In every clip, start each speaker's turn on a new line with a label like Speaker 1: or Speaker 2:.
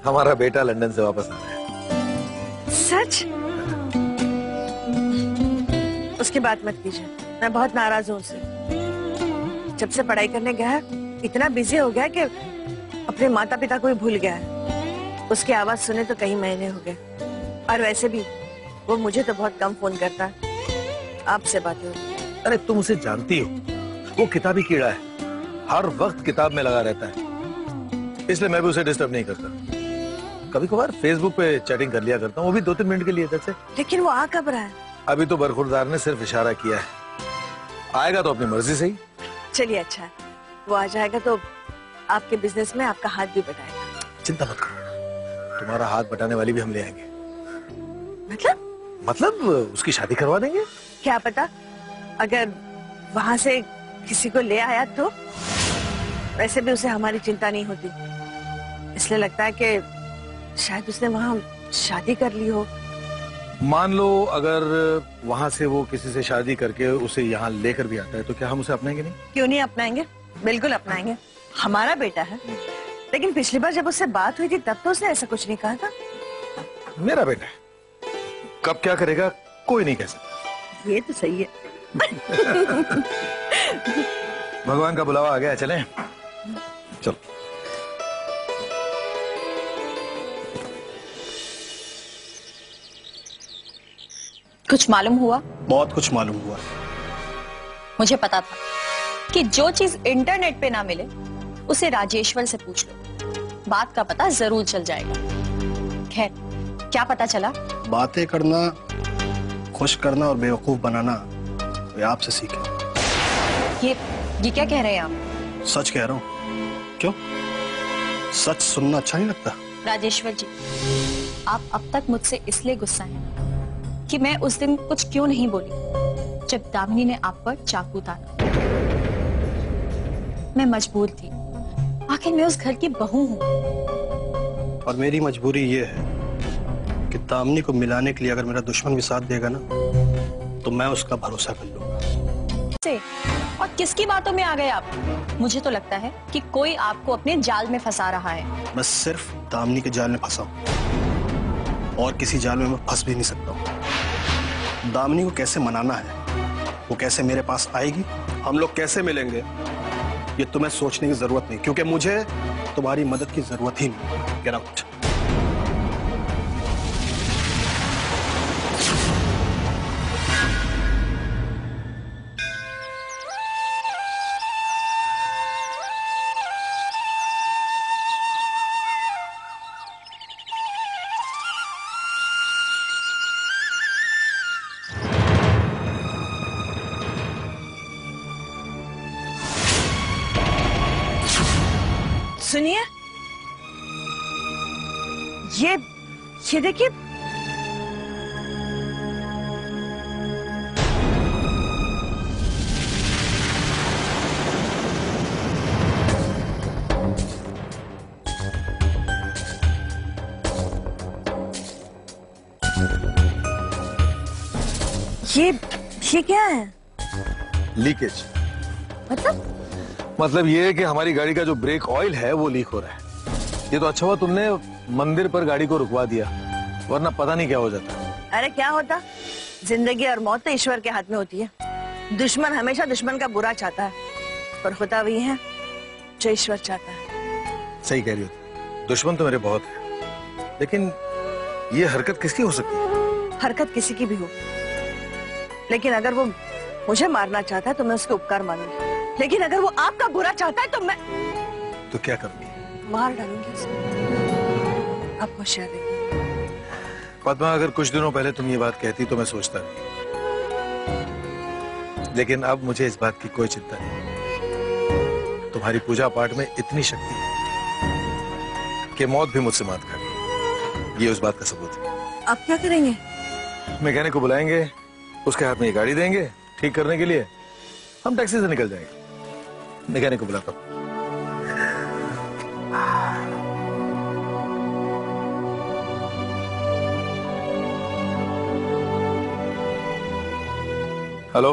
Speaker 1: हमारा बेटा लंदन से वापस आ रहा है।
Speaker 2: सच? उसकी बात मत कीजिए, मैं बहुत नाराज हूँ उससे। जब से पढ़ाई करने गया है इतना बिजी हो गया कि अपने माता पिता को ही भूल गया है। उसकी आवाज सुने तो कई महीने हो गए, और वैसे भी वो मुझे तो बहुत कम फोन करता है। आपसे बात हो।
Speaker 1: अरे तुम उसे जानती हो, वो किताबी कीड़ा है, हर वक्त किताब में लगा रहता है, इसलिए मैं भी उसे डिस्टर्ब नहीं करता। कभी कभार फेसबुक पे चैटिंग कर लिया करता हूँ, वो भी 2-3 मिनट के लिए जैसे।
Speaker 2: लेकिन वो आ कब रहा है?
Speaker 1: अभी तो बरखुरदार ने सिर्फ इशारा किया है, आएगा तो अपनी मर्जी से ही।
Speaker 2: चलिए अच्छा है, वो आ जाएगा तो आपके बिजनेस में आपका हाथ भी बटाएगा।
Speaker 1: चिंता मत करो, तुम्हारा हाथ बटाने वाली भी हम ले आएंगे। मतलब उसकी शादी करवा देंगे।
Speaker 2: क्या पता, अगर वहां से किसी को ले आया तो। वैसे भी उसे हमारी चिंता नहीं होती, इसलिए लगता है कि शायद उसने वहां शादी कर ली हो।
Speaker 1: मान लो अगर वहां से वो किसी से शादी करके उसे यहाँ लेकर भी आता है तो क्या हम उसे अपनाएंगे नहीं?
Speaker 2: क्यों नहीं अपनाएंगे, बिल्कुल अपनाएंगे, हमारा बेटा है। लेकिन पिछली बार जब उससे बात हुई थी तब तो उसने ऐसा कुछ नहीं कहा था।
Speaker 1: मेरा बेटा है, कब क्या करेगा कोई नहीं कह सकता।
Speaker 2: ये तो सही है।
Speaker 1: भगवान का बुलावा आ गया, चलें? चलो।
Speaker 3: कुछ मालूम हुआ?
Speaker 4: बहुत कुछ मालूम हुआ।
Speaker 3: मुझे पता था कि जो चीज इंटरनेट पे ना मिले उसे राजेश्वर से पूछ लो, बात का पता जरूर चल जाएगा। खैर, क्या पता चला?
Speaker 4: बातें करना, खुश करना और बेवकूफ बनाना ये आपसे सीखे।
Speaker 3: ये क्या कह रहे हैं आप?
Speaker 4: सच कह रहा हूँ। क्यों, सच सुनना अच्छा नहीं लगता?
Speaker 3: राजेश्वर जी, आप अब तक मुझसे इसलिए गुस्सा हैं कि मैं उस दिन कुछ क्यों नहीं बोली जब दामिनी ने आप पर चाकू ताना। मैं मजबूर थी, आखिर मैं उस घर की बहू हूँ।
Speaker 4: और मेरी मजबूरी ये है कि दामिनी को मिलाने के लिए अगर मेरा दुश्मन भी साथ देगा ना तो मैं उसका भरोसा कर लूंगा।
Speaker 3: और किसकी बातों में आ गए आप? मुझे तो लगता है कि कोई आपको अपने जाल में फंसा रहा है।
Speaker 4: मैं सिर्फ दामिनी के जाल में फंसा हूँ और किसी जाल में मैं फंस भी नहीं सकता हूँ। दामिनी को कैसे मनाना है, वो कैसे मेरे पास आएगी, हम लोग कैसे मिलेंगे, ये तुम्हें सोचने की जरूरत नहीं, क्योंकि मुझे तुम्हारी मदद की जरूरत ही नहीं। Get out.
Speaker 2: सुनिए, ये देखिए, ये क्या है?
Speaker 1: लीकेज।
Speaker 2: मतलब
Speaker 1: ये है कि हमारी गाड़ी का जो ब्रेक ऑयल है वो लीक हो रहा है। ये तो अच्छा हुआ तुमने मंदिर पर गाड़ी को रुकवा दिया, वरना पता नहीं क्या हो जाता।
Speaker 2: अरे क्या होता, जिंदगी और मौत तो ईश्वर के हाथ में होती है। दुश्मन हमेशा दुश्मन का बुरा चाहता है, पर होता वही है जो ईश्वर चाहता है।
Speaker 1: सही कह रही हो, दुश्मन तो मेरे बहुत है, लेकिन ये हरकत किसकी हो सकती है?
Speaker 2: हरकत किसी की भी हो, लेकिन अगर वो मुझे मारना चाहता है तो मैं उसके उपकार मानूंगी, लेकिन अगर वो आपका बुरा चाहता है तो मैं
Speaker 1: तो क्या करूंगी?
Speaker 2: मार डालूंगी उसे। आप होशियार रहिए।
Speaker 1: पद्मा, अगर कुछ दिनों पहले तुम ये बात कहती तो मैं सोचता नहीं, लेकिन अब मुझे इस बात की कोई चिंता नहीं। तुम्हारी पूजा पाठ में इतनी शक्ति है कि मौत भी मुझसे मात खाएगी। ये उस बात का सबूत है।
Speaker 2: आप क्या करेंगे?
Speaker 1: मैकेनिक को बुलाएंगे, उसके हाथ में ये गाड़ी देंगे ठीक करने के लिए, हम टैक्सी से निकल जाएंगे। मैकेनिक को बुलाता हूं। हेलो,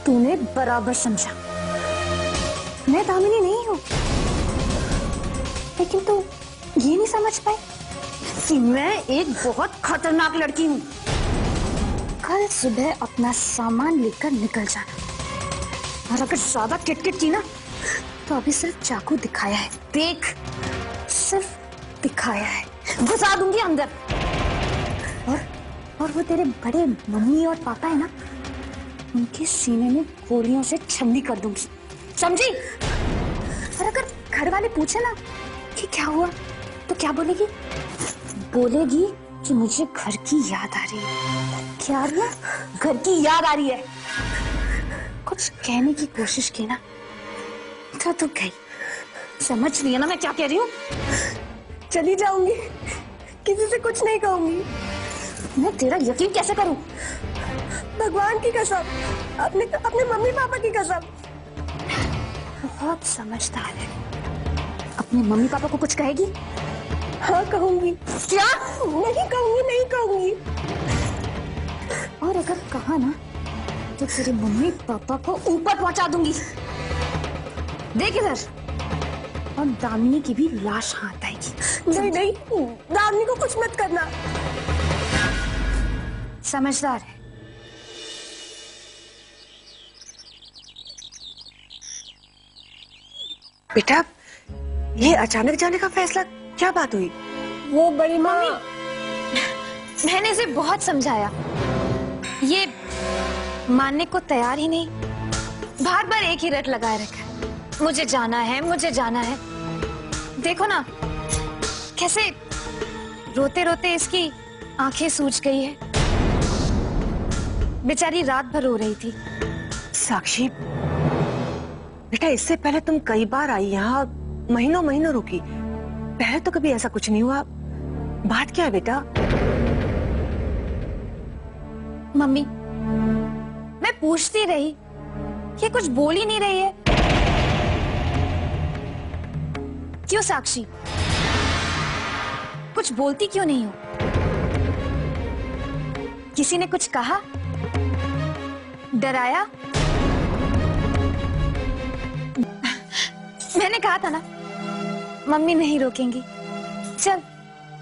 Speaker 5: तूने बराबर समझा। मैं दामिनी नहीं हूं, लेकिन तू ये नहीं समझ पाई कि मैं एक बहुत खतरनाक लड़की हूं। कल सुबह अपना सामान लेकर निकल जाना, और अगर ज्यादा किटकिट की ना तो अभी सिर्फ चाकू दिखाया है, देख, सिर्फ दिखाया है, घुसा दूंगी अंदर। और वो तेरे बड़े मम्मी और पापा है ना, उनके सीने में गोलियों से छन्नी कर दूंगी, समझी? और अगर घर वाले पूछे ना कि क्या हुआ, तो क्या बोलेगी? बोलेगी कि मुझे घर की याद आ रही है। क्या ना, घर की याद आ रही है। कुछ कहने की कोशिश की ना तो तू गई। समझ रही है ना मैं क्या कह रही हूँ?
Speaker 2: चली जाऊंगी, किसी से कुछ नहीं कहूंगी।
Speaker 5: मैं तेरा यकीन कैसे करूं?
Speaker 2: भगवान की कसम, अपने मम्मी पापा की कसम।
Speaker 5: बहुत समझदार है। अपने मम्मी पापा को कुछ कहेगी?
Speaker 2: हाँ कहूंगी।
Speaker 5: क्या?
Speaker 2: नहीं कहूंगी।
Speaker 5: और अगर कहा ना तो तेरे मम्मी पापा को ऊपर पहुंचा दूंगी। देख इधर, और दामिनी की भी लाश हाथ आएगी।
Speaker 2: नहीं, दामिनी को कुछ मत करना।
Speaker 5: समझदार है।
Speaker 2: बेटा, ये अचानक जाने का फैसला, क्या बात हुई?
Speaker 5: वो बड़ी मम्मी, मैंने इसे बहुत समझाया, ये मानने को तैयार ही नहीं। बार बार एक ही रट लगाए रखा है, मुझे जाना है, मुझे जाना है। देखो ना कैसे रोते रोते इसकी आंखें सूज गई है। बेचारी रात भर रो रही थी।
Speaker 2: साक्षी बेटा, इससे पहले तुम कई बार आई यहाँ, महीनों रुकी, पहले तो कभी ऐसा कुछ नहीं हुआ। बात क्या है बेटा?
Speaker 5: मम्मी, मैं पूछती रही, ये कुछ बोल ही नहीं रही है। क्यों साक्षी, कुछ बोलती क्यों नहीं हो? किसी ने कुछ कहा? डराया? मैंने कहा था ना, मम्मी नहीं रोकेंगी। चल,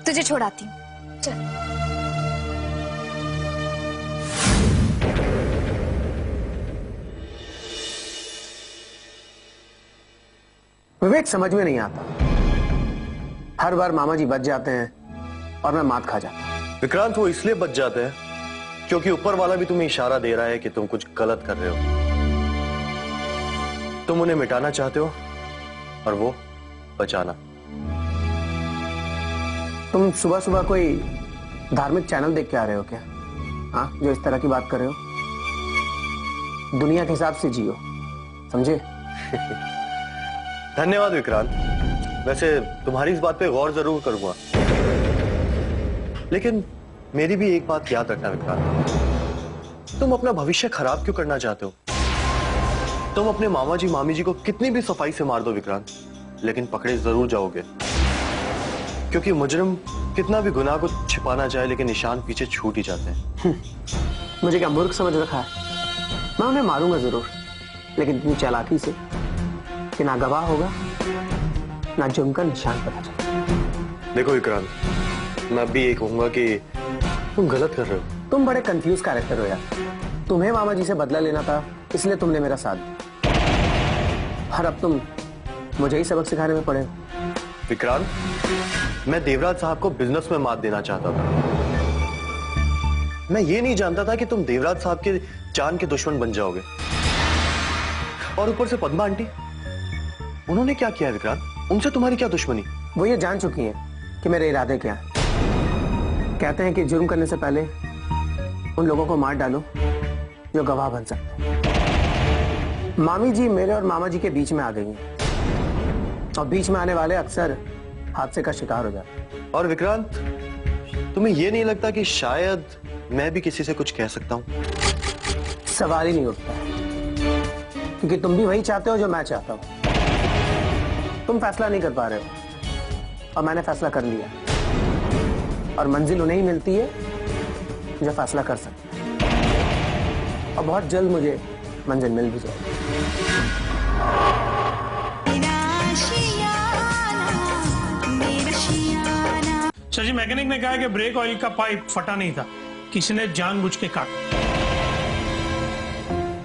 Speaker 5: तुझे छोड़ाती हूँ, चल।
Speaker 6: विवेक, समझ में नहीं आता, हर बार मामा जी बच जाते हैं और मैं मात खा जाता हूं।
Speaker 7: विक्रांत, वो इसलिए बच जाते हैं क्योंकि ऊपर वाला भी तुम्हें इशारा दे रहा है कि तुम कुछ गलत कर रहे हो। तुम उन्हें मिटाना चाहते हो और वो बचाना।
Speaker 6: तुम सुबह सुबह कोई धार्मिक चैनल देख के आ रहे हो क्या? हाँ, जो इस तरह की बात कर रहे हो? दुनिया के हिसाब से जियो, समझे?
Speaker 7: धन्यवाद विक्रांत, वैसे तुम्हारी इस बात पे गौर जरूर करूंगा। लेकिन मेरी भी एक बात याद रखना विक्रांत, तुम अपना भविष्य खराब क्यों करना चाहते हो? तुम अपने मामा जी मामी जी को कितनी भी सफाई से मार दो विक्रांत, लेकिन पकड़े जरूर जाओगे। क्योंकि मुजरिम कितना भी गुनाह को छिपाना चाहे, लेकिन निशान पीछे छूट ही जाते हैं।
Speaker 6: मुझे क्या मूर्ख समझ रखा है? मैं उन्हें मारूंगा जरूर, लेकिन इतनी चालाकी से कि ना गवाह होगा, ना जुर्म का निशान पता चलेगा।
Speaker 7: देखो विक्रांत, मैं भी ये कहूंगा कि तुम गलत कर रहे हो।
Speaker 6: तुम बड़े कंफ्यूज कैरेक्टर हो यार। तुम्हें मामा जी से बदला लेना था, इसलिए तुमने मेरा साथ दिया, और अब तुम मुझे ही सबक सिखाने में पड़े हो।
Speaker 7: विक्रांत, मैं देवराज साहब को बिजनेस में मात देना चाहता था। मैं ये नहीं जानता था कि तुम देवराज साहब के जान के दुश्मन बन जाओगे। और ऊपर से पद्मा आंटी, उन्होंने क्या किया विक्रांत? उनसे तुम्हारी क्या दुश्मनी?
Speaker 6: वो ये जान चुकी हैं कि मेरे इरादे क्या हैं। कहते हैं कि जुर्म करने से पहले उन लोगों को मार डालो जो गवाह बन सकते हैं। मामी जी मेरे और मामा जी के बीच में आ गई हैं, और बीच में आने वाले अक्सर हादसे का शिकार हो जाते हैं।
Speaker 7: और विक्रांत, तुम्हें यह नहीं लगता कि शायद मैं भी किसी से कुछ कह सकता हूं?
Speaker 6: सवाल ही नहीं उठता है, क्योंकि तुम भी वही चाहते हो जो मैं चाहता हूं। तुम फैसला नहीं कर पा रहे हो, और मैंने फैसला कर लिया, और मंजिल उन्हें ही मिलती है जो फैसला कर सकते हैं। और बहुत जल्द मुझे मंजिल मिल भी जाएगी।
Speaker 8: सर जी, मैकेनिक ने कहा कि ब्रेक ऑयल का पाइप फटा नहीं था, किसी ने जानबूझ के काटा।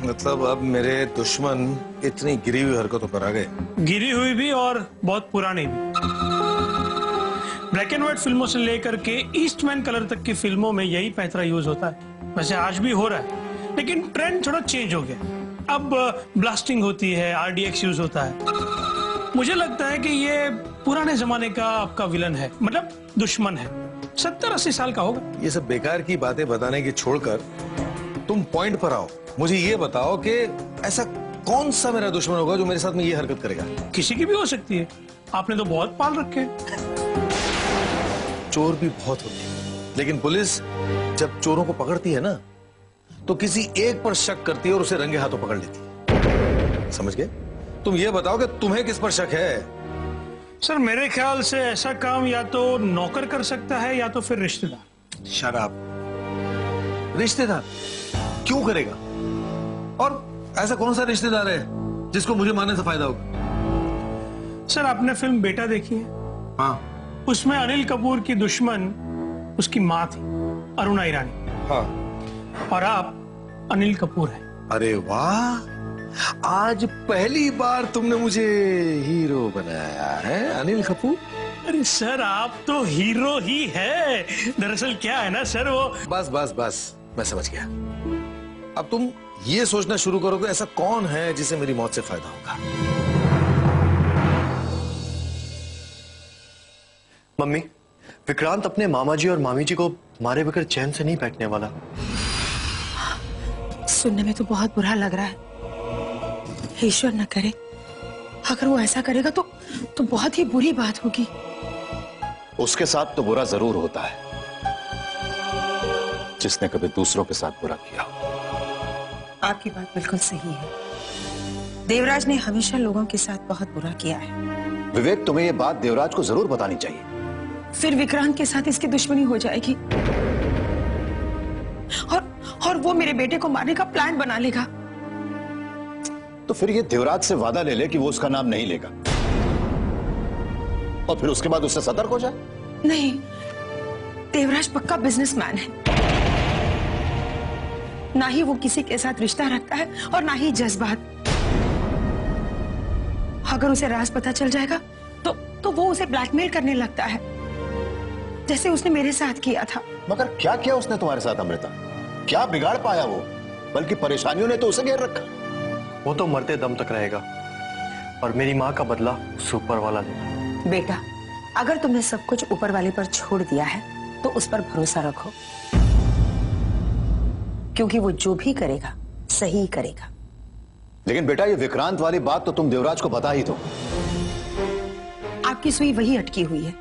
Speaker 1: मतलब अब मेरे दुश्मन इतनी गिरी हुई हरकतों पर आ गए?
Speaker 8: गिरी हुई भी और बहुत पुरानी भी। ब्लैक एंड व्हाइट फिल्मों से लेकर के ईस्टमैन कलर तक की फिल्मों में यही पैंतरा यूज होता है। वैसे आज भी हो रहा है, लेकिन ट्रेंड थोड़ा चेंज हो गया। अब ब्लास्टिंग होती है, RDX यूज होता है। मुझे लगता है कि ये पुराने जमाने का आपका विलन है, मतलब दुश्मन है। 70-80 साल का होगा।
Speaker 1: ये सब बेकार की बातें बताने की छोड़कर तुम पॉइंट पर आओ। मुझे ये बताओ कि ऐसा कौन सा मेरा दुश्मन होगा जो मेरे साथ में ये हरकत करेगा?
Speaker 8: किसी की भी हो सकती है, आपने तो बहुत पाल रखे हैं।
Speaker 1: चोर भी बहुत होते हैं, लेकिन पुलिस जब चोरों को पकड़ती है ना, तो किसी एक पर शक करती है और उसे रंगे हाथों पकड़ लेती है। समझ गए? तुम ये बताओ कि तुम्हें किस पर शक है?
Speaker 8: सर, मेरे ख्याल से ऐसा काम या तो नौकर कर सकता है या तो फिर रिश्तेदार।
Speaker 1: शराब। रिश्तेदार क्यों करेगा? और ऐसा कौन सा रिश्तेदार है जिसको मुझे मारने से फायदा होगा?
Speaker 8: सर, आपने फिल्म बेटा देखी है?
Speaker 1: हाँ।
Speaker 8: उसमें अनिल कपूर की दुश्मन उसकी माँ थी, अरुणा ईरानी।
Speaker 1: हाँ।
Speaker 8: और आप अनिल कपूर हैं।
Speaker 1: अरे वाह, आज पहली बार तुमने मुझे हीरो बनाया है, अनिल कपूर।
Speaker 8: अरे सर, आप तो हीरो ही है। दरअसल क्या है ना सर, वो
Speaker 1: बस बस बस, मैं समझ गया। अब तुम ये सोचना शुरू करो कि ऐसा कौन है जिसे मेरी मौत से फायदा होगा।
Speaker 7: मम्मी, विक्रांत अपने मामा जी और मामी जी को मारे बगैर चैन से नहीं बैठने वाला।
Speaker 9: सुनने में तो बहुत बुरा लग रहा है। ईश्वर न करे, अगर वो ऐसा करेगा तो बहुत ही बुरी बात होगी।
Speaker 10: उसके साथ तो बुरा जरूर होता है जिसने कभी दूसरों के साथ बुरा किया।
Speaker 9: आपकी बात बिल्कुल सही है। देवराज ने हमेशा लोगों के साथ बहुत बुरा किया है।
Speaker 10: विवेक, तुम्हें यह बात देवराज को जरूर बतानी चाहिए।
Speaker 9: फिर विक्रांत के साथ इसकी दुश्मनी हो जाएगी और वो मेरे बेटे को मारने का प्लान बना लेगा।
Speaker 10: तो फिर ये देवराज से वादा ले ले कि वो उसका नाम नहीं लेगा, और फिर उसके बाद उससे सतर्क हो जाए।
Speaker 9: नहीं, देवराज पक्का बिजनेसमैन है। ना ही वो किसी के साथ रिश्ता रखता है और ना ही जज्बात। अगर उसे राज पता चल जाएगा तो वो उसे ब्लैकमेल करने लगता है, जैसे उसने मेरे साथ किया था।
Speaker 10: मगर क्या किया उसने तुम्हारे साथ अमृता? क्या बिगाड़ पाया वो? बल्कि परेशानियों ने तो उसे घेर रखा।
Speaker 7: वो तो मरते दम तक रहेगा और मेरी माँ का बदला सुपर वाला लेगा।
Speaker 9: बेटा, अगर तुमने सब कुछ ऊपर वाले पर छोड़ दिया है तो उस पर भरोसा रखो, क्योंकि वो जो भी करेगा सही करेगा।
Speaker 10: लेकिन बेटा, ये विक्रांत वाली बात तो तुम देवराज को बता ही दो।
Speaker 9: आपकी सुई वही अटकी हुई है।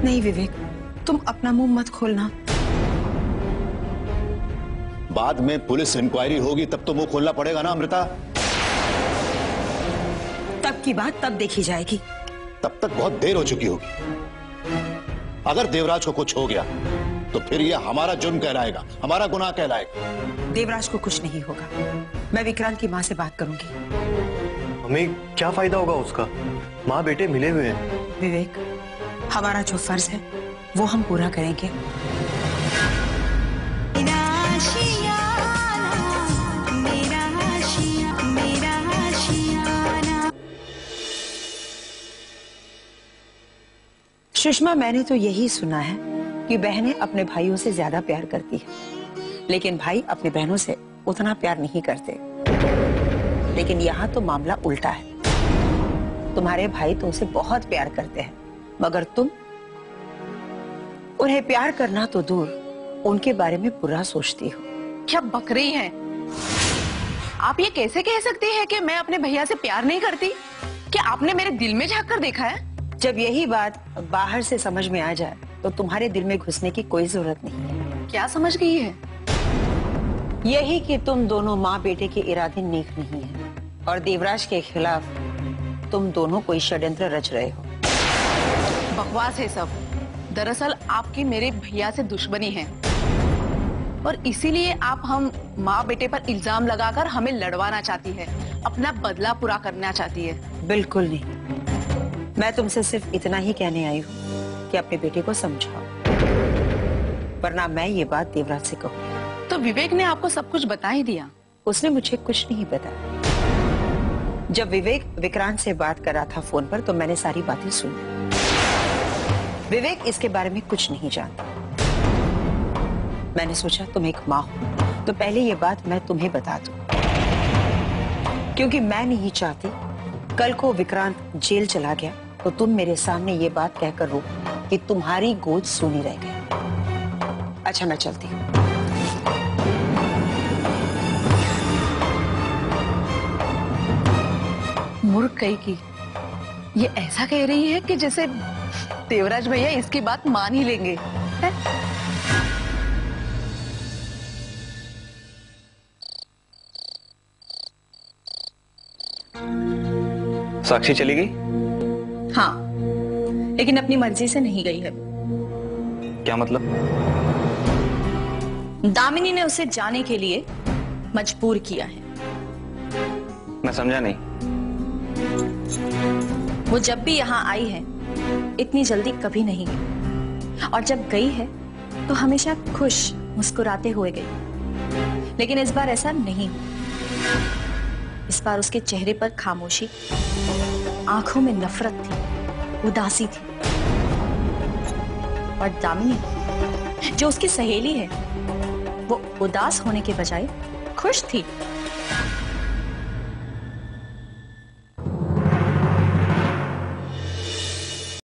Speaker 9: नहीं विवेक, तुम अपना मुंह मत खोलना।
Speaker 10: बाद में पुलिस इंक्वायरी होगी तब तो मुंह खोलना पड़ेगा ना अमृता।
Speaker 9: तब की बात तब देखी जाएगी।
Speaker 10: तब तक बहुत देर हो चुकी होगी। अगर देवराज को कुछ हो गया तो फिर यह हमारा जुर्म कहलाएगा, हमारा गुनाह कहलाएगा।
Speaker 9: देवराज को कुछ नहीं होगा। मैं विक्रांत की माँ से बात करूंगी।
Speaker 7: हमें क्या फायदा होगा उसका? माँ बेटे मिले हुए हैं।
Speaker 9: विवेक, हमारा जो फर्ज है वो हम पूरा करेंगे। सुषमा, मैंने तो यही सुना है कि बहनें अपने भाइयों से ज्यादा प्यार करती हैं, लेकिन भाई अपनी बहनों से उतना प्यार नहीं करते। लेकिन यहाँ तो मामला उल्टा है। तुम्हारे भाई तुमसे बहुत प्यार करते हैं, मगर तुम उन्हें प्यार करना तो दूर, उनके बारे में बुरा सोचती हो।
Speaker 3: क्या बक रही हैं? आप ये कैसे कह सकती हैं कि मैं अपने भैया से प्यार नहीं करती? क्या आपने मेरे दिल में झांक कर देखा है?
Speaker 9: जब यही बात बाहर से समझ में आ जाए तो तुम्हारे दिल में घुसने की कोई जरूरत नहीं है।
Speaker 3: क्या समझ गई है?
Speaker 9: यही कि तुम दोनों माँ बेटे के इरादे नेक नहीं है और देवराज के खिलाफ तुम दोनों कोई षड्यंत्र रच रहे हो।
Speaker 3: बकवास है सब। दरअसल आपकी मेरे भैया से दुश्मनी है।
Speaker 11: और इसीलिए आप हम माँ बेटे पर इल्जाम लगाकर हमें लड़वाना चाहती है, अपना बदला पूरा करना चाहती है।
Speaker 9: बिल्कुल नहीं, मैं तुमसे सिर्फ इतना ही कहने आई हूँ कि अपने बेटे को समझाओ, वरना मैं ये बात देवराज से कहूँ।
Speaker 11: तो विवेक ने आपको सब कुछ बता ही दिया?
Speaker 9: उसने मुझे कुछ नहीं बताया। जब विवेक विक्रांत से बात कर रहा था फोन पर तो मैंने सारी बातें सुनी। विवेक इसके बारे में कुछ नहीं जानता। मैंने सोचा तुम एक माँ हो तो पहले ये बात मैं तुम्हें बता दूं, क्योंकि मैं नहीं चाहती कल को विक्रांत जेल चला गया तो तुम मेरे सामने ये बात कहकर रो कि तुम्हारी गोद सूनी रह गई। अच्छा मैं चलती हूँ।
Speaker 11: मूर्ख कही की, ये ऐसा कह रही है कि जैसे देवराज भैया इसकी बात मान ही लेंगे है?
Speaker 7: साक्षी चली गई?
Speaker 3: हाँ, लेकिन अपनी मर्जी से नहीं गई है।
Speaker 7: क्या मतलब?
Speaker 3: दामिनी ने उसे जाने के लिए मजबूर किया है।
Speaker 7: मैं समझा नहीं।
Speaker 3: वो जब भी यहाँ आई है इतनी जल्दी कभी नहीं गई, और जब गई है तो हमेशा खुश मुस्कुराते हुए गई। लेकिन इस बार ऐसा नहीं। इस बार उसके चेहरे पर खामोशी, आंखों में नफरत थी, उदासी थी। और दामिनी जो उसकी सहेली है वो उदास होने के बजाय खुश थी।